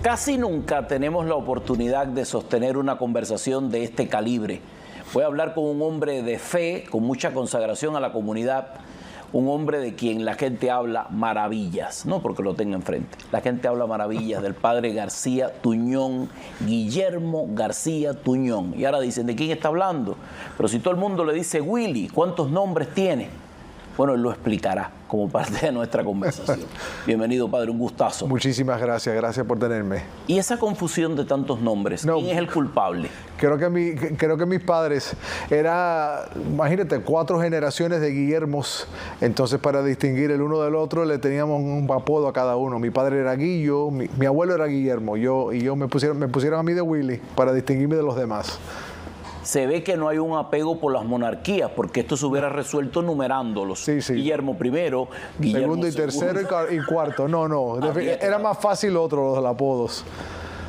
Casi nunca tenemos la oportunidad de sostener una conversación de este calibre. Voy a hablar con un hombre de fe, con mucha consagración a la comunidad, un hombre de quien la gente habla maravillas, no porque lo tenga enfrente, la gente habla maravillas del padre García Tuñón, Guillermo García Tuñón. Y ahora dicen, ¿de quién está hablando? Pero si todo el mundo le dice Willy, ¿cuántos nombres tiene? Bueno, él lo explicará como parte de nuestra conversación. Bienvenido, padre, un gustazo. Muchísimas gracias, gracias por tenerme. Y esa confusión de tantos nombres, ¿quién es el culpable? Creo que mis padres, imagínate, 4 generaciones de Guillermos, entonces para distinguir el uno del otro le teníamos un apodo a cada uno. Mi padre era Guillo, mi abuelo era Guillermo, y yo me pusieron a mí de Willy para distinguirme de los demás. Se ve que no hay un apego por las monarquías, porque esto se hubiera resuelto numerándolos. Sí, sí. Guillermo I, Guillermo segundo y tercero y cuarto. No. Era más fácil los apodos.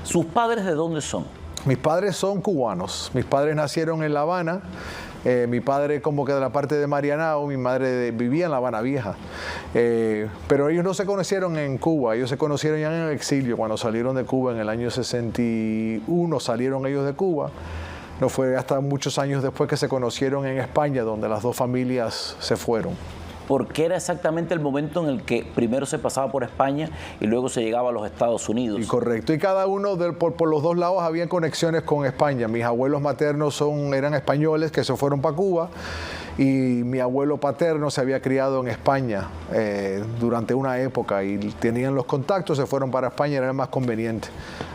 ¿Sus padres de dónde son? Mis padres son cubanos. Mis padres nacieron en La Habana. Mi padre como que de la parte de Marianao, mi madre vivía en La Habana Vieja. Pero ellos no se conocieron en Cuba, ellos se conocieron ya en el exilio, cuando salieron de Cuba en el año 61, salieron ellos de Cuba. No fue hasta muchos años después que se conocieron en España, donde las dos familias se fueron. Porque era exactamente el momento en el que primero se pasaba por España y luego se llegaba a los Estados Unidos. Y correcto. Y cada uno por los dos lados había conexiones con España. Mis abuelos maternos eran españoles que se fueron para Cuba y mi abuelo paterno se había criado en España durante una época y tenían los contactos, se fueron para España, era más conveniente.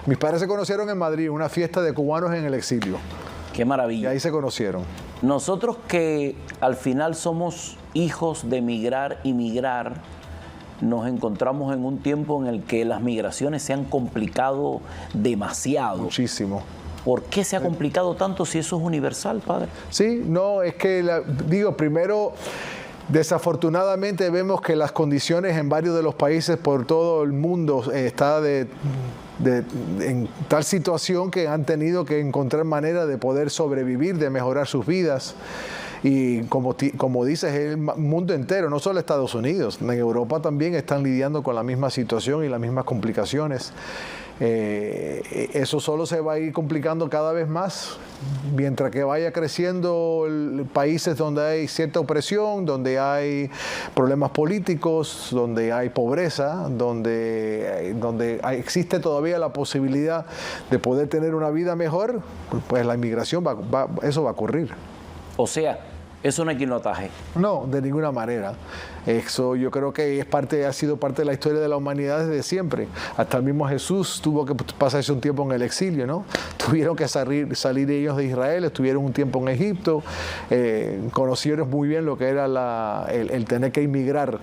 Mis padres se conocieron en Madrid, una fiesta de cubanos en el exilio. Qué maravilla. Y ahí se conocieron. Nosotros que al final somos hijos de emigrar y migrar, nos encontramos en un tiempo en el que las migraciones se han complicado demasiado. Muchísimo. ¿Por qué se ha complicado tanto si eso es universal, padre? Sí, no, es que, primero, desafortunadamente vemos que las condiciones en varios de los países por todo el mundo está en tal situación que han tenido que encontrar manera de poder sobrevivir, de mejorar sus vidas. Y como dices, el mundo entero, no solo Estados Unidos, en Europa también están lidiando con la misma situación y las mismas complicaciones. Eso solo se va a ir complicando cada vez más, mientras que vaya creciendo países donde hay cierta opresión, donde hay problemas políticos, donde hay pobreza, donde existe todavía la posibilidad de poder tener una vida mejor, pues la inmigración eso va a ocurrir. O sea, eso no hay quien lo ataje. No, de ninguna manera. Eso yo creo que ha sido parte de la historia de la humanidad desde siempre. Hasta el mismo Jesús tuvo que pasarse un tiempo en el exilio, ¿no? Tuvieron que salir ellos de Israel, estuvieron un tiempo en Egipto, conocieron muy bien lo que era el tener que inmigrar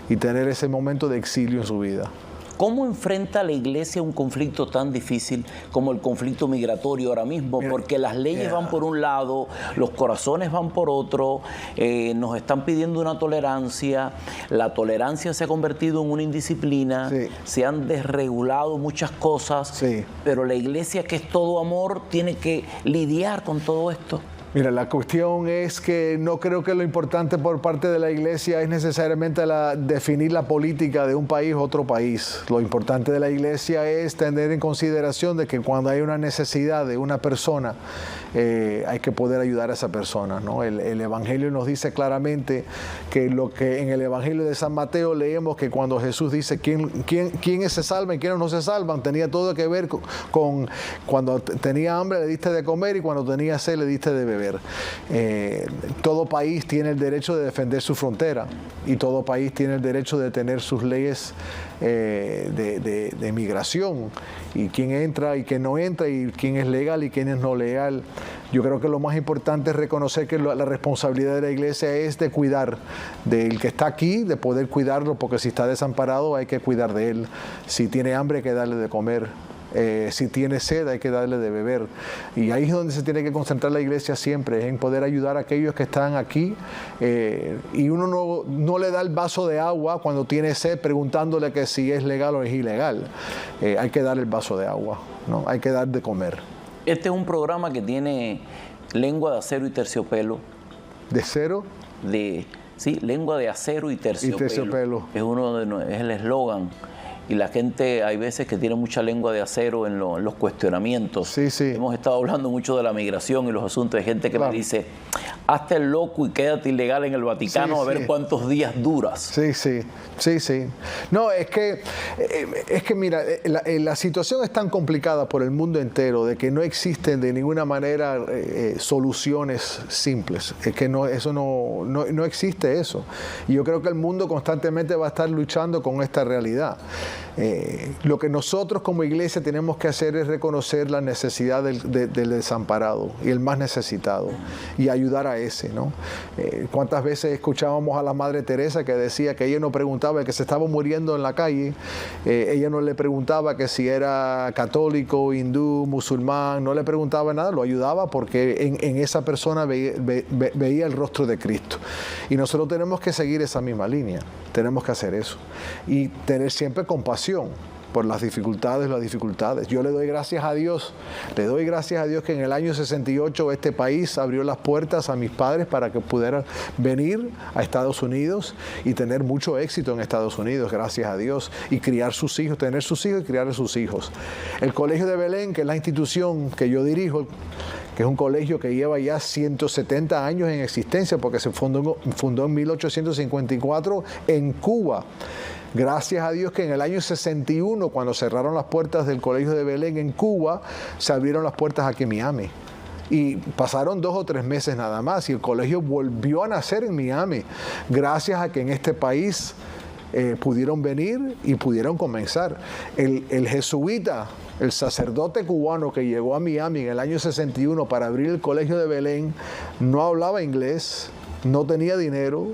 y tener ese momento de exilio en su vida. ¿Cómo enfrenta la iglesia un conflicto tan difícil como el conflicto migratorio ahora mismo? Porque las leyes van por un lado, los corazones van por otro, nos están pidiendo una tolerancia, la tolerancia se ha convertido en una indisciplina, sí. Se han desregulado muchas cosas, sí. Pero la iglesia, que es todo amor, tiene que lidiar con todo esto. Mira, la cuestión es que no creo que lo importante por parte de la iglesia es necesariamente definir la política de un país u otro país. Lo importante de la iglesia es tener en consideración de que cuando hay una necesidad de una persona, hay que poder ayudar a esa persona, ¿no? El Evangelio nos dice claramente que en el Evangelio de San Mateo leemos que cuando Jesús dice quiénes se salvan y quiénes no se salvan, tenía todo que ver con cuando tenía hambre le diste de comer y cuando tenía sed le diste de beber. Todo país tiene el derecho de defender su frontera y todo país tiene el derecho de tener sus leyes de migración y quién entra y quién no entra y quién es legal y quién es no legal. Yo creo que lo más importante es reconocer que la responsabilidad de la iglesia es de cuidar del que está aquí, de poder cuidarlo, porque si está desamparado hay que cuidar de él. Si tiene hambre hay que darle de comer. Si tiene sed hay que darle de beber. Y ahí es donde se tiene que concentrar la iglesia siempre, en poder ayudar a aquellos que están aquí. Y uno no le da el vaso de agua cuando tiene sed preguntándole que si es legal o es ilegal. Hay que dar el vaso de agua, ¿no? Hay que dar de comer. Este es un programa que tiene lengua de acero y terciopelo. ¿De cero? Sí, lengua de acero y terciopelo. Y terciopelo. Es el eslogan. y la gente hay veces que tiene mucha lengua de acero en los cuestionamientos. Sí, sí. Hemos estado hablando mucho de la migración y los asuntos de gente que me dice, hazte el loco y quédate ilegal en el Vaticano a ver cuántos días duras. Sí, sí, sí, sí. No, es que mira, la situación es tan complicada por el mundo entero de que no existen de ninguna manera soluciones simples. Es que eso no existe eso. Y yo creo que el mundo constantemente va a estar luchando con esta realidad. Lo que nosotros como iglesia tenemos que hacer es reconocer la necesidad del desamparado y el más necesitado y ayudar a ese, ¿no? ¿Cuántas veces escuchábamos a la Madre Teresa que decía que ella no preguntaba, el que se estaba muriendo en la calle, ella no le preguntaba que si era católico, hindú, musulmán, no le preguntaba nada, lo ayudaba porque en esa persona veía el rostro de Cristo. Y nosotros tenemos que seguir esa misma línea, tenemos que hacer eso y tener siempre compasión por las dificultades. Yo le doy gracias a Dios que en el año 68 este país abrió las puertas a mis padres para que pudieran venir a Estados Unidos y tener mucho éxito en Estados Unidos, gracias a Dios, y criar sus hijos, tener sus hijos y criar a sus hijos. El Colegio de Belén, que es la institución que yo dirijo, que es un colegio que lleva ya 170 años en existencia, porque se fundó en 1854 en Cuba. Gracias a Dios que en el año 61, cuando cerraron las puertas del Colegio de Belén en Cuba, se abrieron las puertas aquí en Miami. Y pasaron 2 o 3 meses nada más y el colegio volvió a nacer en Miami, gracias a que en este país pudieron venir y pudieron comenzar. El jesuita, el sacerdote cubano que llegó a Miami en el año 61 para abrir el Colegio de Belén, no hablaba inglés, no tenía dinero,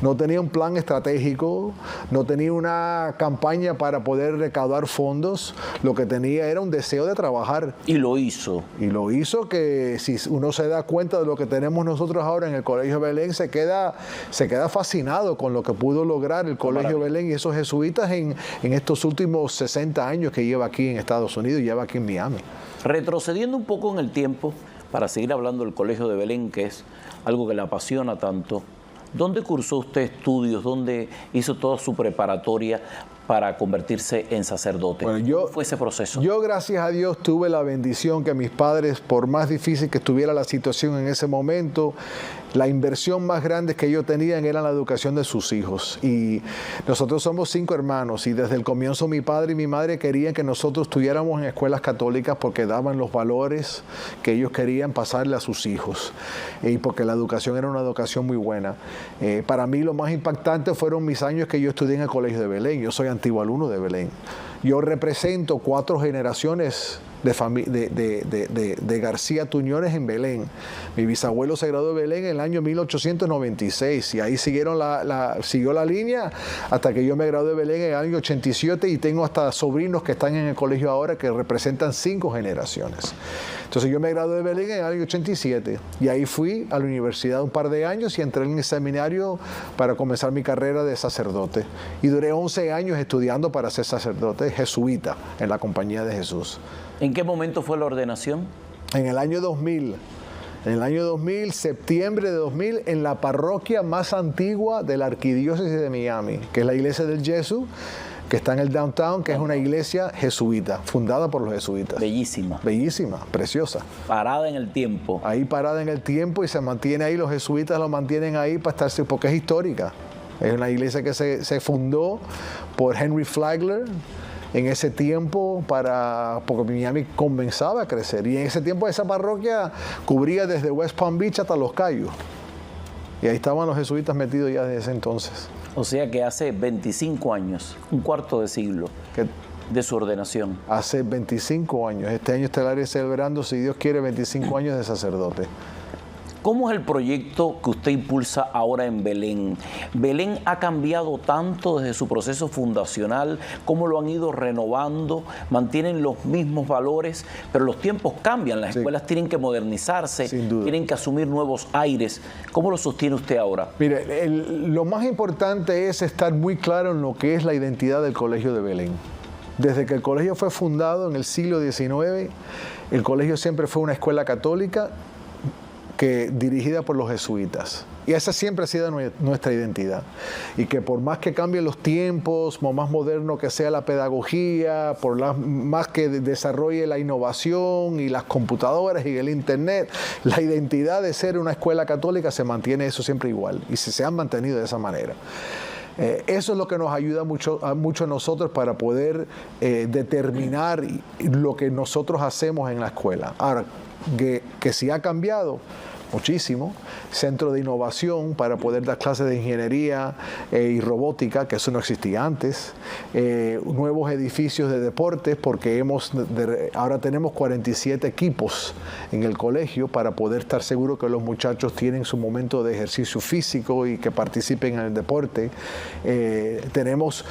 no tenía un plan estratégico, no tenía una campaña para poder recaudar fondos, lo que tenía era un deseo de trabajar. Y lo hizo. Y lo hizo, que si uno se da cuenta de lo que tenemos nosotros ahora en el Colegio Belén, se queda fascinado con lo que pudo lograr el Colegio Belén y esos jesuitas en estos últimos 60 años que lleva aquí en Estados Unidos y lleva aquí en Miami. Retrocediendo un poco en el tiempo, para seguir hablando del Colegio de Belén, que es algo que le apasiona tanto, ¿dónde cursó usted estudios? ¿Dónde hizo toda su preparatoria para convertirse en sacerdote? Bueno, ¿Cómo fue ese proceso? Yo, gracias a Dios, tuve la bendición que mis padres, por más difícil que estuviera la situación en ese momento, la inversión más grande que ellos tenían era la educación de sus hijos. Y nosotros somos 5 hermanos y desde el comienzo mi padre y mi madre querían que nosotros estuviéramos en escuelas católicas porque daban los valores que ellos querían pasarle a sus hijos y porque la educación era una educación muy buena. Para mí lo más impactante fueron mis años que yo estudié en el Colegio de Belén. Yo soy antiguo alumno de Belén. Yo represento 4 generaciones de García Tuñones en Belén. Mi bisabuelo se graduó de Belén en el año 1896 y ahí siguió la línea hasta que yo me gradué de Belén en el año 87 y tengo hasta sobrinos que están en el colegio ahora que representan 5 generaciones. Entonces yo me gradué de Belén en el año 87 y ahí fui a la universidad un par de años y entré en el seminario para comenzar mi carrera de sacerdote. Y duré 11 años estudiando para ser sacerdote jesuita en la Compañía de Jesús. ¿En qué momento fue la ordenación? En el año 2000. En el año 2000, septiembre de 2000, en la parroquia más antigua de la arquidiócesis de Miami, que es la iglesia del Jesús, que está en el downtown, que es una iglesia jesuita, fundada por los jesuitas. Bellísima. Bellísima, preciosa. Parada en el tiempo. Ahí parada en el tiempo y se mantiene ahí, los jesuitas lo mantienen ahí para estarse, porque es histórica. Es una iglesia que se fundó por Henry Flagler en ese tiempo porque Miami comenzaba a crecer. Y en ese tiempo esa parroquia cubría desde West Palm Beach hasta Los Cayos. Y ahí estaban los jesuitas metidos ya desde ese entonces. O sea que hace 25 años, un cuarto de siglo de su ordenación. Hace 25 años. Este año estaré celebrando, si Dios quiere, 25 años de sacerdote. ¿Cómo es el proyecto que usted impulsa ahora en Belén? Belén ha cambiado tanto desde su proceso fundacional, cómo lo han ido renovando, mantienen los mismos valores, pero los tiempos cambian, las escuelas tienen que modernizarse, tienen que asumir nuevos aires. ¿Cómo lo sostiene usted ahora? Mire, lo más importante es estar muy claro en lo que es la identidad del Colegio de Belén. Desde que el colegio fue fundado en el siglo XIX, el colegio siempre fue una escuela católica dirigida por los jesuitas. Y esa siempre ha sido nuestra identidad. Y que por más que cambien los tiempos, por más moderno que sea la pedagogía, más que desarrolle la innovación y las computadoras y el internet, la identidad de ser una escuela católica se mantiene eso siempre igual. Y se han mantenido de esa manera. Eso es lo que nos ayuda mucho a nosotros para poder determinar lo que nosotros hacemos en la escuela. Ahora, que sí ha cambiado muchísimo, centro de innovación para poder dar clases de ingeniería y robótica, que eso no existía antes, nuevos edificios de deportes, porque ahora tenemos 47 equipos en el colegio para poder estar seguros que los muchachos tienen su momento de ejercicio físico y que participen en el deporte. Tenemos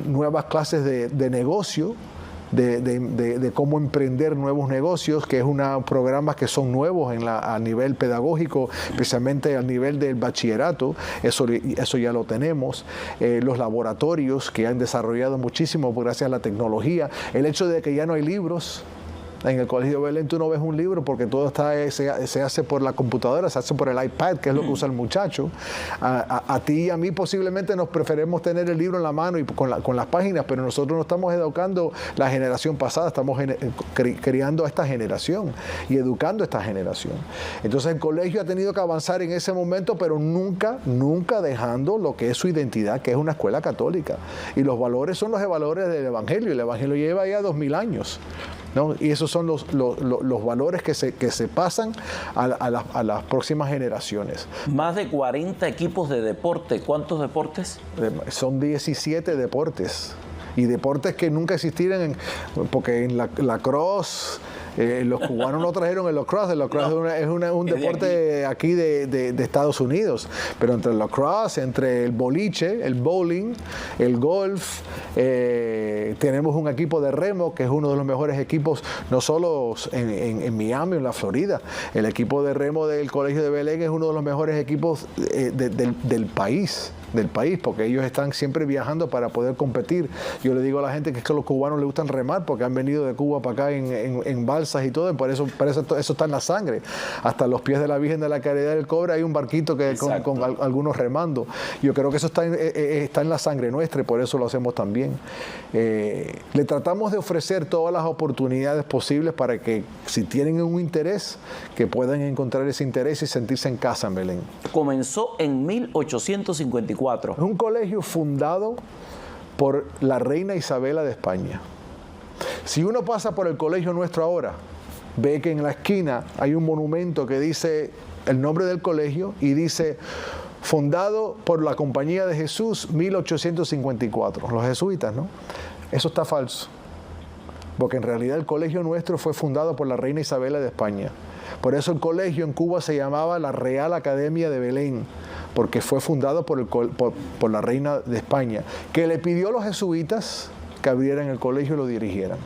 nuevas clases de negocio, de cómo emprender nuevos negocios, que es programas que son nuevos a nivel pedagógico, especialmente al nivel del bachillerato. Eso ya lo tenemos. Los laboratorios que han desarrollado muchísimo gracias a la tecnología. El hecho de que ya no hay libros. En el Colegio de Belén tú no ves un libro porque todo se hace por la computadora, se hace por el iPad, que es lo que usa el muchacho. A ti y a mí posiblemente nos preferimos tener el libro en la mano y con las páginas, pero nosotros no estamos educando la generación pasada, estamos criando a esta generación y educando a esta generación. Entonces el colegio ha tenido que avanzar en ese momento, pero nunca dejando lo que es su identidad, que es una escuela católica. Y los valores son los valores del Evangelio. El Evangelio lleva ya 2000 años. ¿No? Y esos son los valores que se pasan a las próximas generaciones. Más de 40 equipos de deporte. ¿Cuántos deportes? Son 17 deportes. Y deportes que nunca existieran, porque en la cross... los cubanos no trajeron el lacrosse. El lacrosse es un deporte aquí de Estados Unidos, pero entre el lacrosse, entre el boliche, el bowling, el golf, tenemos un equipo de remo que es uno de los mejores equipos, no solo en Miami, en la Florida. El equipo de remo del Colegio de Belén es uno de los mejores equipos del país, porque ellos están siempre viajando para poder competir. Yo le digo a la gente que es que a los cubanos les gustan remar porque han venido de Cuba para acá en balsas y todo, y por eso está en la sangre. Hasta los pies de la Virgen de la Caridad del Cobre hay un barquito con algunos remando. Yo creo que eso está en la sangre nuestra y por eso lo hacemos también. Le tratamos de ofrecer todas las oportunidades posibles para que, si tienen un interés, que puedan encontrar ese interés y sentirse en casa en Belén. Comenzó en 1854. Es un colegio fundado por la reina Isabela de España. Si uno pasa por el colegio nuestro ahora, ve que en la esquina hay un monumento que dice el nombre del colegio y dice fundado por la Compañía de Jesús 1854, los jesuitas, ¿no? Eso está falso, porque en realidad el colegio nuestro fue fundado por la reina Isabela de España. Por eso el colegio en Cuba se llamaba la Real Academia de Belén, porque fue fundado por la reina de España, que le pidió a los jesuitas que abrieran el colegio y lo dirigieran.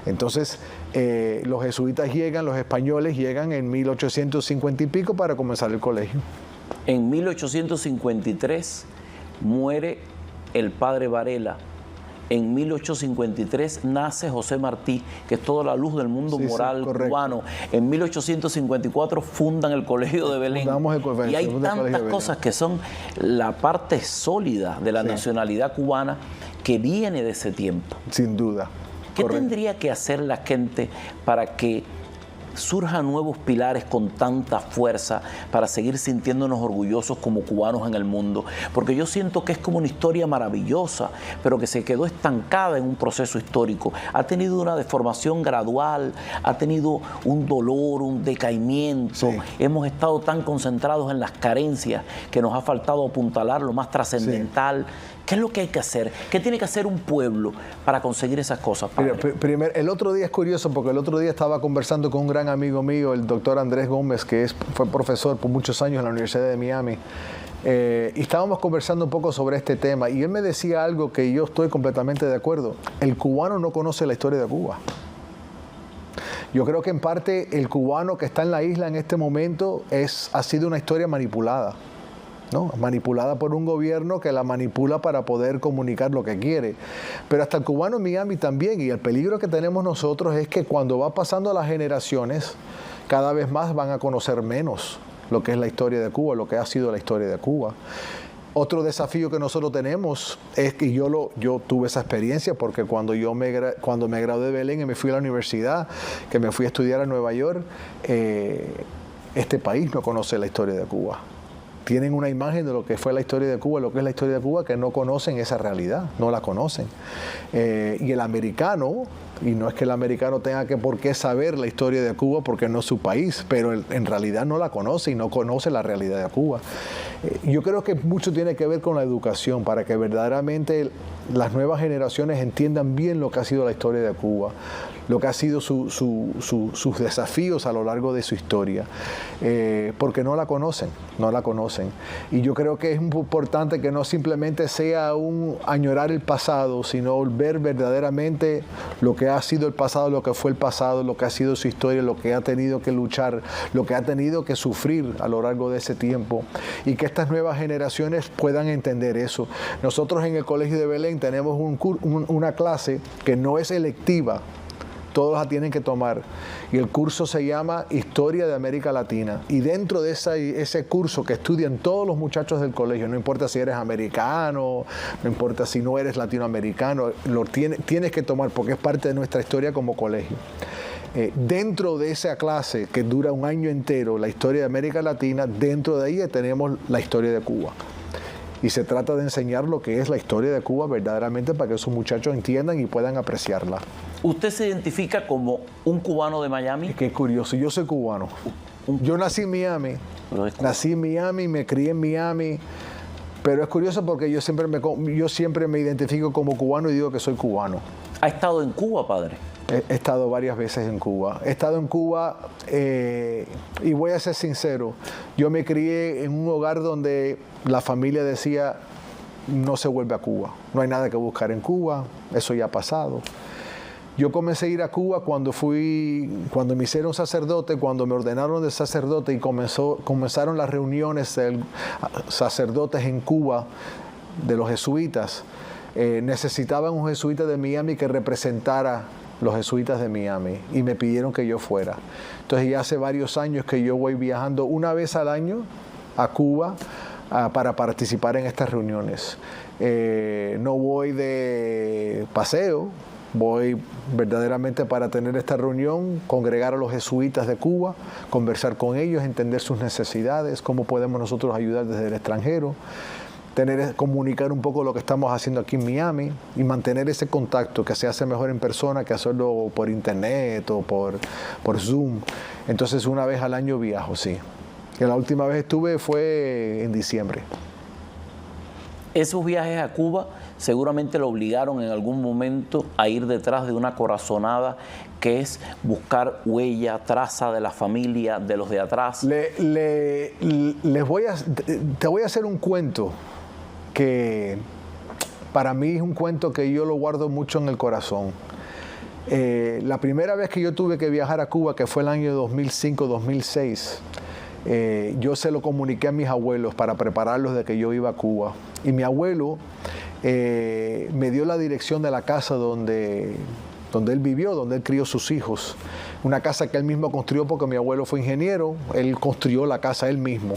Entonces, los jesuitas los españoles llegan en 1850 y pico para comenzar el colegio. En 1853 muere el padre Varela. En 1853 nace José Martí, que es toda la luz del mundo moral cubano. En 1854 fundan el Colegio de Belén. Y hay tantas cosas que son la parte sólida de la nacionalidad cubana que viene de ese tiempo. Sin duda. ¿Qué tendría que hacer la gente para que surjan nuevos pilares con tanta fuerza para seguir sintiéndonos orgullosos como cubanos en el mundo? Porque yo siento que es como una historia maravillosa, pero que se quedó estancada en un proceso histórico. Ha tenido una deformación gradual, ha tenido un dolor, un decaimiento. Sí. Hemos estado tan concentrados en las carencias que nos ha faltado apuntalar lo más trascendental. Sí. ¿Qué es lo que hay que hacer? ¿Qué tiene que hacer un pueblo para conseguir esas cosas, padre? Primero, el otro día es curioso porque el otro día estaba conversando con un gran amigo mío, el doctor Andrés Gómez, que fue profesor por muchos años en la Universidad de Miami. Y estábamos conversando un poco sobre este tema y él me decía algo que yo estoy completamente de acuerdo. El cubano no conoce la historia de Cuba. Yo creo que en parte el cubano que está en la isla en este momento ha sido una historia manipulada. ¿No? Manipulada por un gobierno que la manipula para poder comunicar lo que quiere. Pero hasta el cubano en Miami también, y el peligro que tenemos nosotros es que cuando va pasando las generaciones, cada vez más van a conocer menos lo que es la historia de Cuba, lo que ha sido la historia de Cuba. Otro desafío que nosotros tenemos es que yo tuve esa experiencia porque cuando me gradué de Belén y me fui a la universidad, que me fui a estudiar a Nueva York, este país no conoce la historia de Cuba. Tienen una imagen de lo que fue la historia de Cuba, lo que es la historia de Cuba, que no conocen esa realidad, no la conocen. Y el americano, y no es que el americano tenga por qué saber la historia de Cuba porque no es su país, pero en realidad no la conoce y no conoce la realidad de Cuba. Yo creo que mucho tiene que ver con la educación, para que verdaderamente las nuevas generaciones entiendan bien lo que ha sido la historia de Cuba, lo que ha sido sus desafíos a lo largo de su historia, porque no la conocen. Y yo creo que es importante que no simplemente sea un añorar el pasado, sino ver verdaderamente lo que ha sido el pasado, lo que fue el pasado, lo que ha sido su historia, lo que ha tenido que luchar, lo que ha tenido que sufrir a lo largo de ese tiempo, y que estas nuevas generaciones puedan entender eso. Nosotros en el Colegio de Belén tenemos una clase que no es electiva, todos la tienen que tomar, y el curso se llama Historia de América Latina, y dentro de ese curso que estudian todos los muchachos del colegio, no importa si eres americano, no importa si no eres latinoamericano, tienes que tomar porque es parte de nuestra historia como colegio. Dentro de esa clase que dura un año entero, la historia de América Latina, dentro de ella tenemos la historia de Cuba. Y se trata de enseñar lo que es la historia de Cuba verdaderamente para que esos muchachos entiendan y puedan apreciarla. ¿Usted se identifica como un cubano de Miami? Qué curioso, yo soy cubano. Yo nací en Miami, me crié en Miami, pero es curioso porque yo siempre me identifico como cubano y digo que soy cubano. ¿Ha estado en Cuba, padre? He estado varias veces en Cuba. He estado en Cuba y voy a ser sincero, yo me crié en un hogar donde la familia decía, no se vuelve a Cuba, no hay nada que buscar en Cuba, eso ya ha pasado. Yo comencé a ir a Cuba cuando me hicieron sacerdote, cuando me ordenaron de sacerdote y comenzaron las reuniones de sacerdotes en Cuba de los jesuitas. Necesitaban un jesuita de Miami que representara los jesuitas de Miami y me pidieron que yo fuera. Entonces ya hace varios años que yo voy viajando una vez al año a Cuba para participar en estas reuniones. No voy de paseo, voy verdaderamente para tener esta reunión, congregar a los jesuitas de Cuba, conversar con ellos, entender sus necesidades, cómo podemos nosotros ayudar desde el extranjero, comunicar un poco lo que estamos haciendo aquí en Miami y mantener ese contacto que se hace mejor en persona que hacerlo por internet o por Zoom. Entonces una vez al año viajo, sí. Y la última vez estuve fue en diciembre. Esos viajes a Cuba seguramente lo obligaron en algún momento a ir detrás de una corazonada que es buscar huella, traza de la familia, de los de atrás. Te voy a hacer un cuento que para mí es un cuento que yo lo guardo mucho en el corazón. La primera vez que yo tuve que viajar a Cuba, que fue el año 2005-2006, yo se lo comuniqué a mis abuelos para prepararlos de que yo iba a Cuba. Y mi abuelo me dio la dirección de la casa donde él vivió, donde él crió sus hijos. Una casa que él mismo construyó porque mi abuelo fue ingeniero, él construyó la casa él mismo.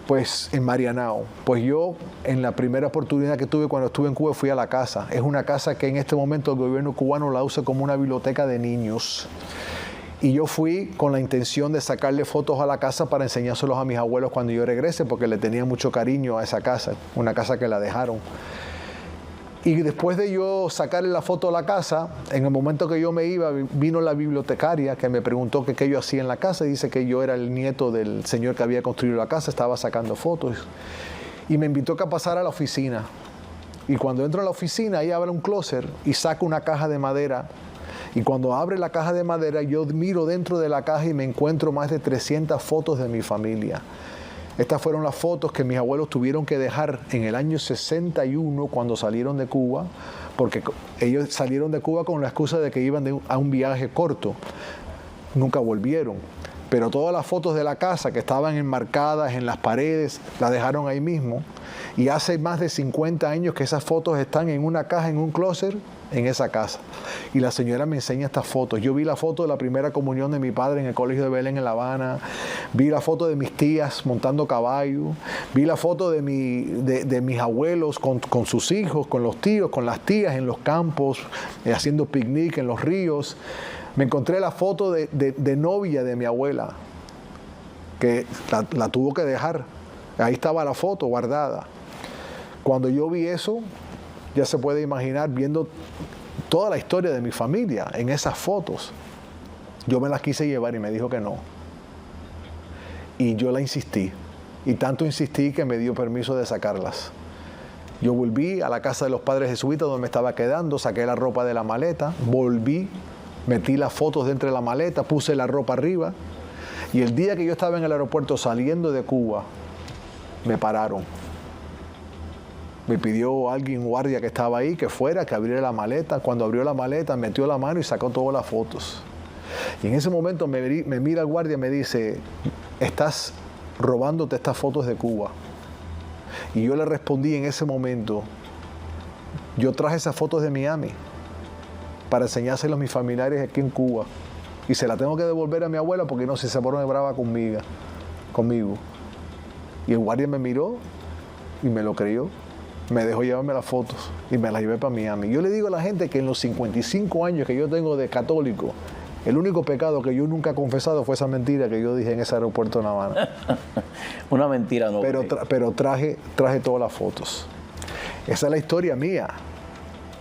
Pues en Marianao. Pues yo en la primera oportunidad que tuve cuando estuve en Cuba fui a la casa. Es una casa que en este momento el gobierno cubano la usa como una biblioteca de niños. Y yo fui con la intención de sacarle fotos a la casa para enseñárselos a mis abuelos cuando yo regrese, porque le tenía mucho cariño a esa casa, una casa que la dejaron. Y después de yo sacarle la foto a la casa, en el momento que yo me iba, vino la bibliotecaria que me preguntó qué yo hacía en la casa. Dice que yo era el nieto del señor que había construido la casa, estaba sacando fotos. Y me invitó a pasar a la oficina. Y cuando entro a la oficina, ahí abre un closet y saca una caja de madera. Y cuando abre la caja de madera, yo miro dentro de la caja y me encuentro más de 300 fotos de mi familia. Estas fueron las fotos que mis abuelos tuvieron que dejar en el año 61 cuando salieron de Cuba, porque ellos salieron de Cuba con la excusa de que iban a un viaje corto. Nunca volvieron. Pero todas las fotos de la casa que estaban enmarcadas en las paredes, las dejaron ahí mismo. Y hace más de 50 años que esas fotos están en una caja, en un closet, en esa casa. Y la señora me enseña estas fotos. Yo vi la foto de la primera comunión de mi padre en el Colegio de Belén en La Habana, vi la foto de mis tías montando caballo, vi la foto de mis abuelos con sus hijos, con los tíos, con las tías en los campos, haciendo picnic en los ríos. Me encontré la foto de novia de mi abuela, que la tuvo que dejar. Ahí estaba la foto guardada. Cuando yo vi eso, ya se puede imaginar, viendo toda la historia de mi familia en esas fotos, yo me las quise llevar y me dijo que no. Y yo la insistí. Y tanto insistí que me dio permiso de sacarlas. Yo volví a la casa de los padres jesuitas donde me estaba quedando, saqué la ropa de la maleta, volví, metí las fotos dentro de la maleta, puse la ropa arriba. Y el día que yo estaba en el aeropuerto saliendo de Cuba, me pararon. Me pidió alguien, guardia que estaba ahí, que fuera, que abriera la maleta. Cuando abrió la maleta, metió la mano y sacó todas las fotos. Y en ese momento me mira el guardia y me dice, estás robándote estas fotos de Cuba. Y yo le respondí en ese momento, yo traje esas fotos de Miami para enseñárselas a mis familiares aquí en Cuba. Y se las tengo que devolver a mi abuela porque no, si se pone brava conmigo. Y el guardia me miró y me lo creyó. Me dejó llevarme las fotos y me las llevé para Miami. Yo le digo a la gente que en los 55 años que yo tengo de católico, el único pecado que yo nunca he confesado fue esa mentira que yo dije en ese aeropuerto de La Habana. Una mentira no. Pero traje todas las fotos. Esa es la historia mía.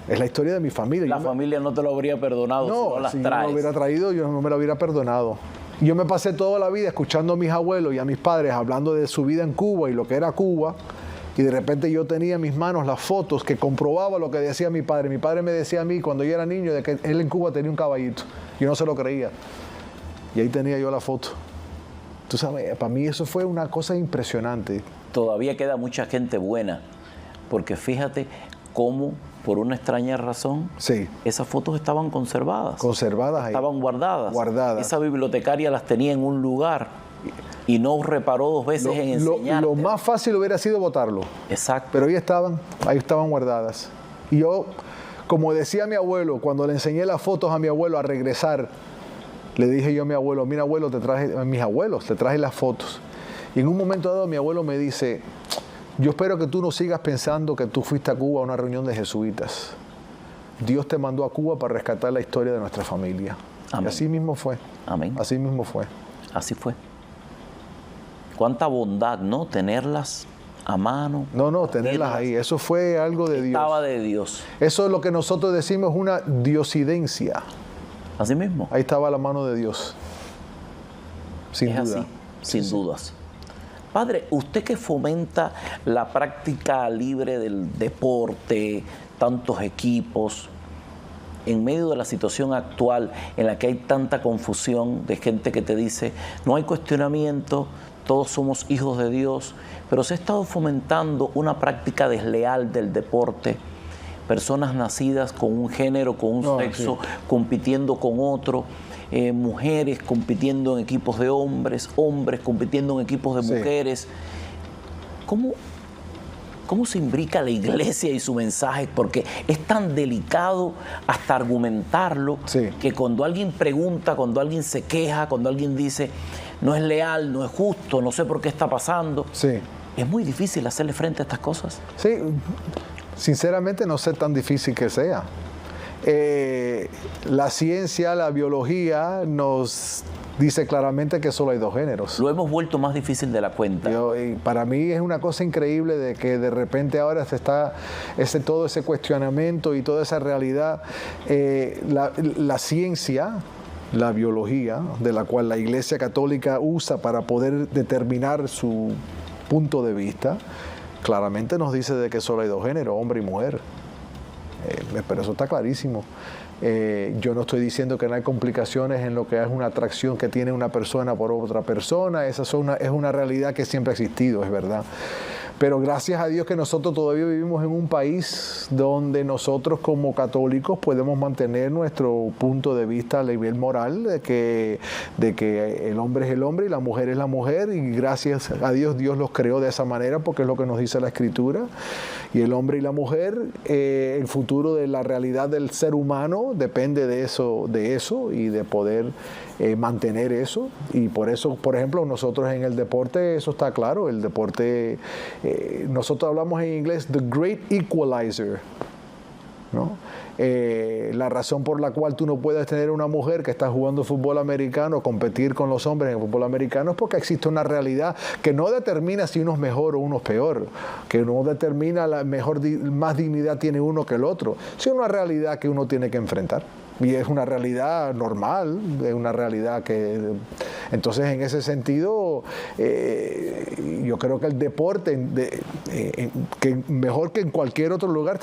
Es la historia de mi familia. La familia no te lo habría perdonado si no las si traes. yo no lo hubiera traído, yo no me lo hubiera perdonado. Yo me pasé toda la vida escuchando a mis abuelos y a mis padres hablando de su vida en Cuba y lo que era Cuba. Y de repente yo tenía en mis manos las fotos que comprobaba lo que decía mi padre. Mi padre me decía a mí cuando yo era niño de que él en Cuba tenía un caballito. Yo no se lo creía. Y ahí tenía yo la foto. Tú sabes, para mí eso fue una cosa impresionante. Todavía queda mucha gente buena, porque fíjate cómo, por una extraña razón, sí, esas fotos estaban conservadas. Conservadas ahí. Estaban guardadas. Guardadas. Esa bibliotecaria las tenía en un lugar y no reparó dos veces en enseñarte. Lo más fácil hubiera sido botarlo. Exacto. Pero ahí estaban guardadas. Y yo, como decía mi abuelo, cuando le enseñé las fotos a mi abuelo a regresar, le dije yo a mi abuelo, mira abuelo, te traje las fotos. Y en un momento dado mi abuelo me dice, yo espero que tú no sigas pensando que tú fuiste a Cuba a una reunión de jesuitas. Dios te mandó a Cuba para rescatar la historia de nuestra familia. Amén. Y así mismo fue. Amén. Así mismo fue. Así fue. Cuánta bondad, ¿no? Tenerlas a mano. No, tenerlas ahí. Eso fue algo de Dios. Estaba de Dios. Eso es lo que nosotros decimos una diosidencia. Así mismo. Ahí estaba la mano de Dios. Sin duda. Así, sin dudas. Padre, usted que fomenta la práctica libre del deporte, tantos equipos, en medio de la situación actual en la que hay tanta confusión de gente que te dice, no hay cuestionamiento, todos somos hijos de Dios, pero se ha estado fomentando una práctica desleal del deporte, personas nacidas con un género, con un sexo, sí, compitiendo con otro, mujeres compitiendo en equipos de hombres, hombres compitiendo en equipos de mujeres. ¿Cómo se imbrica la iglesia y su mensaje? Porque es tan delicado hasta argumentarlo, sí, que cuando alguien pregunta, cuando alguien se queja, cuando alguien dice no es leal, no es justo, no sé por qué está pasando, sí, es muy difícil hacerle frente a estas cosas. Sí, sinceramente no sé tan difícil que sea. La ciencia, la biología nos dice claramente que solo hay dos géneros. Lo hemos vuelto más difícil de la cuenta. Para mí es una cosa increíble de que de repente ahora se está todo ese cuestionamiento y toda esa realidad. La ciencia, la biología, de la cual la Iglesia Católica usa para poder determinar su punto de vista, claramente nos dice de que solo hay dos géneros, hombre y mujer. Pero eso está clarísimo. Yo no estoy diciendo que no hay complicaciones en lo que es una atracción que tiene una persona por otra persona. Esa es una realidad que siempre ha existido, es verdad. Pero gracias a Dios que nosotros todavía vivimos en un país donde nosotros como católicos podemos mantener nuestro punto de vista a nivel moral de que el hombre es el hombre y la mujer es la mujer, y gracias a Dios Dios los creó de esa manera porque es lo que nos dice la Escritura. Y el hombre y la mujer, el futuro de la realidad del ser humano depende de eso y de poder mantener eso. Y por eso, por ejemplo, nosotros en el deporte, eso está claro, el deporte, nosotros hablamos en inglés, the great equalizer, ¿no? La razón por la cual tú no puedes tener una mujer que está jugando fútbol americano, competir con los hombres en el fútbol americano, es porque existe una realidad que no determina si uno es mejor o uno es peor, que no determina más dignidad tiene uno que el otro, sino una realidad que uno tiene que enfrentar. Y es una realidad normal, es una realidad que... Entonces, en ese sentido, yo creo que el deporte, que mejor que en cualquier otro lugar,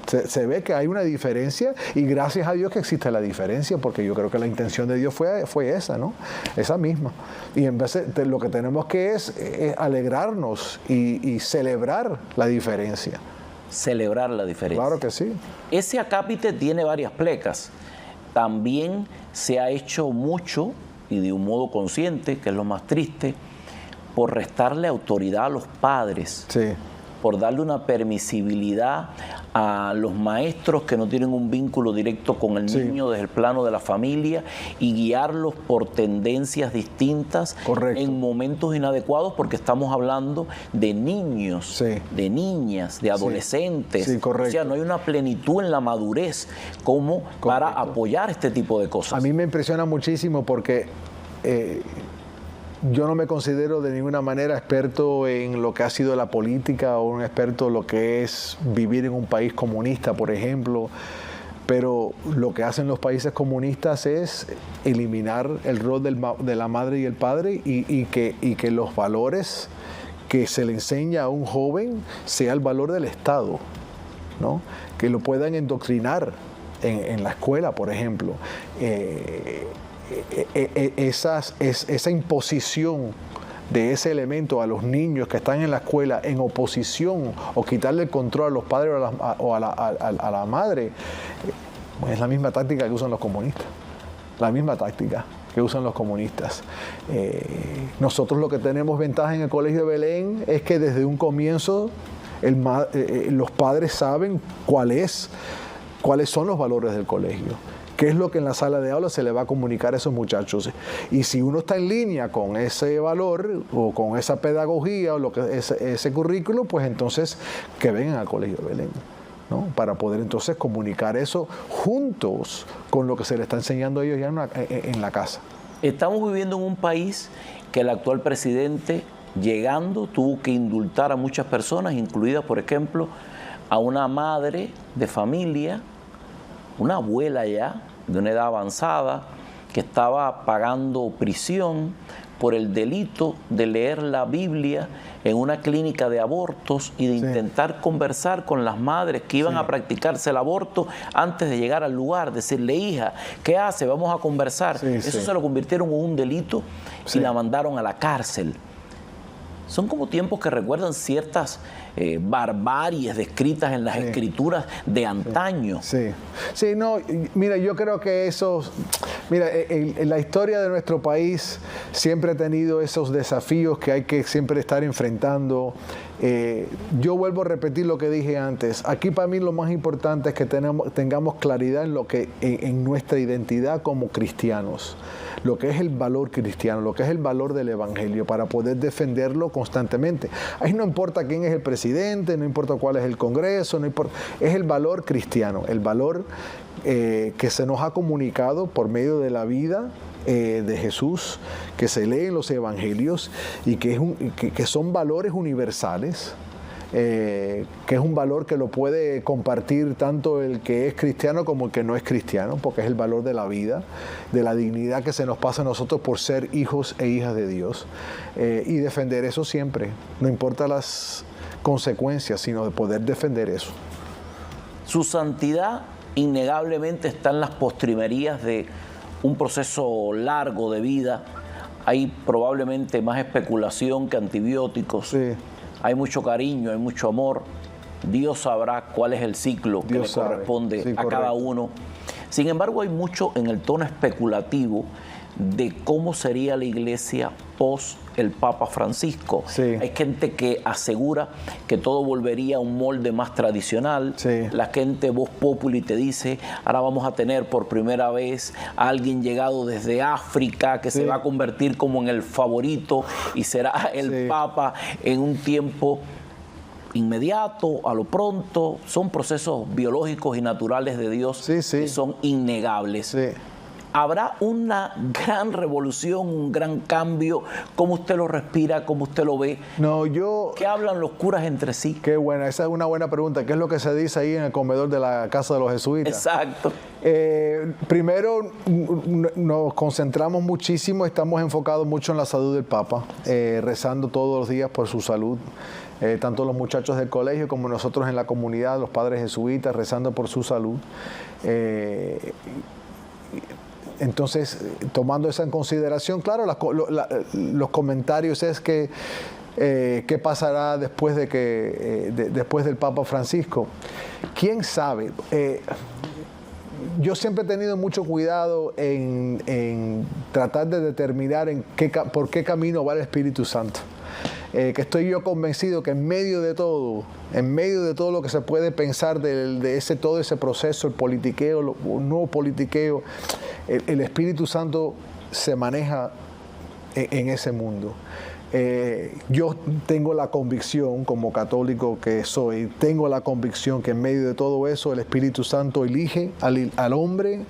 se ve que hay una diferencia, y gracias a Dios que existe la diferencia, porque yo creo que la intención de Dios fue esa, ¿no? Esa misma. Y en vez de lo que tenemos que es alegrarnos y celebrar la diferencia. Celebrar la diferencia. Claro que sí. Ese acápite tiene varias plecas. También se ha hecho mucho, y de un modo consciente, que es lo más triste, por restarle autoridad a los padres, sí, por darle una permisibilidad a los maestros que no tienen un vínculo directo con el niño desde el plano de la familia, y guiarlos por tendencias distintas. Correcto. En momentos inadecuados, porque estamos hablando de niños, sí, de niñas, de adolescentes. Sí, correcto. O sea, no hay una plenitud en la madurez como para apoyar este tipo de cosas. A mí me impresiona muchísimo porque yo no me considero de ninguna manera experto en lo que ha sido la política, o un experto en lo que es vivir en un país comunista, por ejemplo, pero lo que hacen los países comunistas es eliminar el rol de la madre y el padre, y que los valores que se le enseña a un joven sea el valor del Estado, ¿no? Que lo puedan endoctrinar en la escuela, por ejemplo. Esa imposición de ese elemento a los niños que están en la escuela en oposición, o quitarle el control a los padres o a la madre, es la misma táctica que usan los comunistas. La misma táctica que usan los comunistas. Nosotros lo que tenemos ventaja en el Colegio de Belén es que desde un comienzo los padres saben cuáles son los valores del colegio, qué es lo que en la sala de aula se le va a comunicar a esos muchachos. Y si uno está en línea con ese valor o con esa pedagogía o ese currículo, pues entonces que vengan al Colegio de Belén, ¿no? Para poder entonces comunicar eso juntos con lo que se le está enseñando a ellos ya en la casa. Estamos viviendo en un país que el actual presidente, llegando, tuvo que indultar a muchas personas, incluidas, por ejemplo, a una madre de familia, una abuela ya, de una edad avanzada, que estaba pagando prisión por el delito de leer la Biblia en una clínica de abortos y de intentar conversar con las madres que iban a practicarse el aborto antes de llegar al lugar, decirle: hija, ¿qué hace? Vamos a conversar. Eso se lo convirtieron en un delito y la mandaron a la cárcel. Son como tiempos que recuerdan ciertas barbaries descritas en las escrituras de antaño. Sí, no, mira, yo creo que mira, en la historia de nuestro país siempre ha tenido esos desafíos que hay que siempre estar enfrentando. Yo vuelvo a repetir lo que dije antes. Aquí para mí lo más importante es que tengamos claridad en nuestra identidad como cristianos, lo que es el valor cristiano, lo que es el valor del evangelio, para poder defenderlo constantemente. Ahí no importa quién es el presidente, no importa cuál es el Congreso, no importa, es el valor cristiano, el valor que se nos ha comunicado por medio de la vida de Jesús, que se lee en los evangelios, y que son valores universales, que es un valor que lo puede compartir tanto el que es cristiano como el que no es cristiano, porque es el valor de la vida, de la dignidad que se nos pasa a nosotros por ser hijos e hijas de Dios, y defender eso siempre, no importa las consecuencias, sino de poder defender eso. Su santidad innegablemente está en las postrimerías de un proceso largo de vida. Hay probablemente más especulación que antibióticos. Hay mucho cariño, hay mucho amor. Dios sabrá cuál es el ciclo que le corresponde a cada uno. Sin embargo, hay mucho en el tono especulativo de cómo sería la iglesia post el Papa Francisco. Sí. Hay gente que asegura que todo volvería a un molde más tradicional. Sí. La gente Vox Populi te dice, ahora vamos a tener por primera vez a alguien llegado desde África que Sí. se va a convertir como en el favorito y será el Sí. Papa en un tiempo inmediato, a lo pronto. Son procesos biológicos y naturales de Dios Sí, sí. que son innegables. Sí. Habrá una gran revolución, un gran cambio. ¿Cómo usted lo respira? ¿Cómo usted lo ve? No, yo... ¿Qué hablan los curas entre sí? Qué buena, esa es una buena pregunta. ¿Qué es lo que se dice ahí en el comedor de la casa de los jesuitas? Exacto. Primero, nos concentramos muchísimo, estamos enfocados mucho en la salud del Papa, rezando todos los días por su salud. Tanto los muchachos del colegio como nosotros en la comunidad, los padres jesuitas, rezando por su salud. Entonces, tomando eso en consideración, claro, los comentarios es que qué pasará después después del Papa Francisco. ¿Quién sabe? Yo siempre he tenido mucho cuidado en tratar de determinar por qué camino va el Espíritu Santo. Que estoy yo convencido que en medio de todo lo que se puede pensar de todo ese proceso, el politiqueo, el nuevo politiqueo, el Espíritu Santo se maneja en ese mundo. Yo tengo la convicción, como católico que soy, tengo la convicción que en medio de todo eso el Espíritu Santo elige al hombre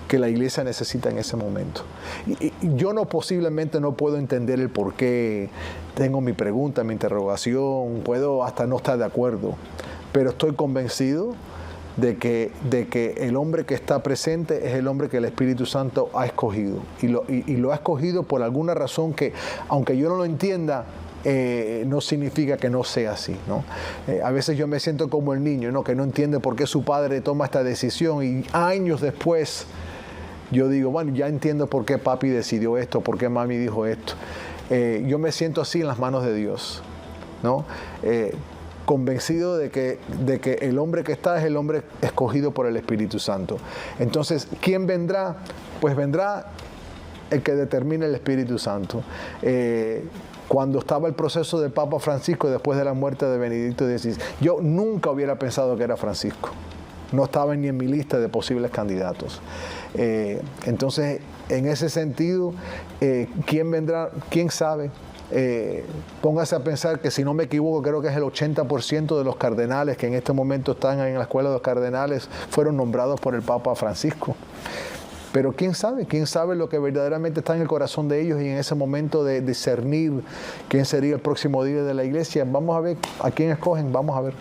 que la iglesia necesita en ese momento. Y yo posiblemente no puedo entender el por qué, tengo mi pregunta, mi interrogación, puedo hasta no estar de acuerdo, pero estoy convencido de que el hombre que está presente es el hombre que el Espíritu Santo ha escogido. Y lo ha escogido por alguna razón que, aunque yo no lo entienda, no significa que no sea así, ¿no? A veces yo me siento como el niño, ¿no? Que no entiende por qué su padre toma esta decisión y años después yo digo, bueno, ya entiendo por qué papi decidió esto, por qué mami dijo esto. Yo me siento así en las manos de Dios, ¿no? Convencido de que el hombre que está es el hombre escogido por el Espíritu Santo. Entonces, ¿quién vendrá? Pues vendrá el que determine el Espíritu Santo. Cuando estaba el proceso del Papa Francisco después de la muerte de Benedicto XVI, yo nunca hubiera pensado que era Francisco. No estaba ni en mi lista de posibles candidatos. Entonces, en ese sentido, ¿quién vendrá? ¿Quién sabe? Póngase a pensar que, si no me equivoco, creo que es el 80% de los cardenales que en este momento están en la escuela de los cardenales fueron nombrados por el Papa Francisco. Pero quién sabe lo que verdaderamente está en el corazón de ellos, y en ese momento de discernir quién sería el próximo líder de la iglesia. Vamos a ver a quién escogen, vamos a ver.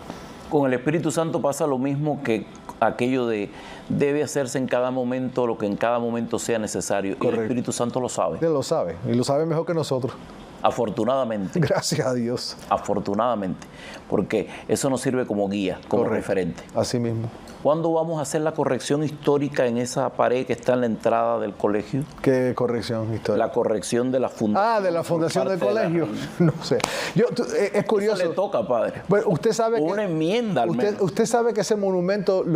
Con el Espíritu Santo pasa lo mismo que aquello de debe hacerse en cada momento lo que en cada momento sea necesario. Correcto. Y el Espíritu Santo lo sabe. Él lo sabe, y lo sabe mejor que nosotros. Afortunadamente. Gracias a Dios. Afortunadamente, porque eso nos sirve como guía, como referente. Así mismo. ¿Cuándo vamos a hacer la corrección histórica en esa pared que está en la entrada del colegio? ¿Qué corrección histórica? La corrección de la fundación. Ah, de la fundación del colegio. No sé. Es curioso. Eso le toca, padre. Bueno, usted sabe que una enmienda al menos. Usted sabe que ese monumento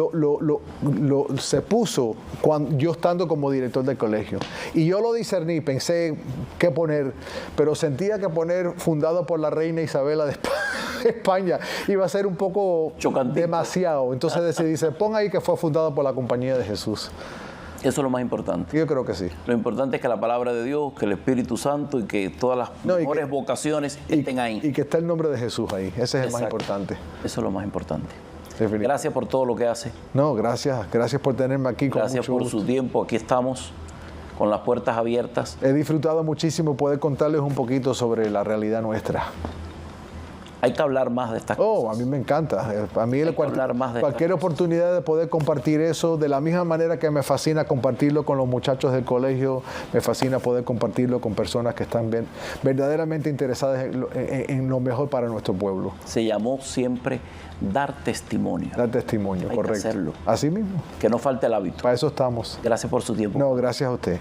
se puso cuando yo estando como director del colegio. Y yo lo discerní, pensé qué poner, pero sentía que poner fundado por la reina Isabela de España iba a ser un poco chocantito, demasiado. Entonces decidí, pon ahí que fue fundado por la Compañía de Jesús. Eso es lo más importante. Yo creo que sí. Lo importante es que la palabra de Dios, que el Espíritu Santo y que todas las mejores vocaciones estén ahí. Y que está el nombre de Jesús ahí. Ese es el más importante. Eso es lo más importante. Gracias por todo lo que hace. No, gracias. Gracias por tenerme aquí. Gracias por su tiempo. Aquí estamos con las puertas abiertas. He disfrutado muchísimo poder contarles un poquito sobre la realidad nuestra. Hay que hablar más de estas cosas. A mí me encanta. A mí cualquier oportunidad de poder compartir eso, de la misma manera que me fascina compartirlo con los muchachos del colegio, me fascina poder compartirlo con personas que están verdaderamente interesadas en lo mejor para nuestro pueblo. Se llamó siempre dar testimonio. Dar testimonio, hay correcto. Que hacerlo. Así mismo. Que no falte el hábito. Para eso estamos. Gracias por su tiempo. No, gracias a usted.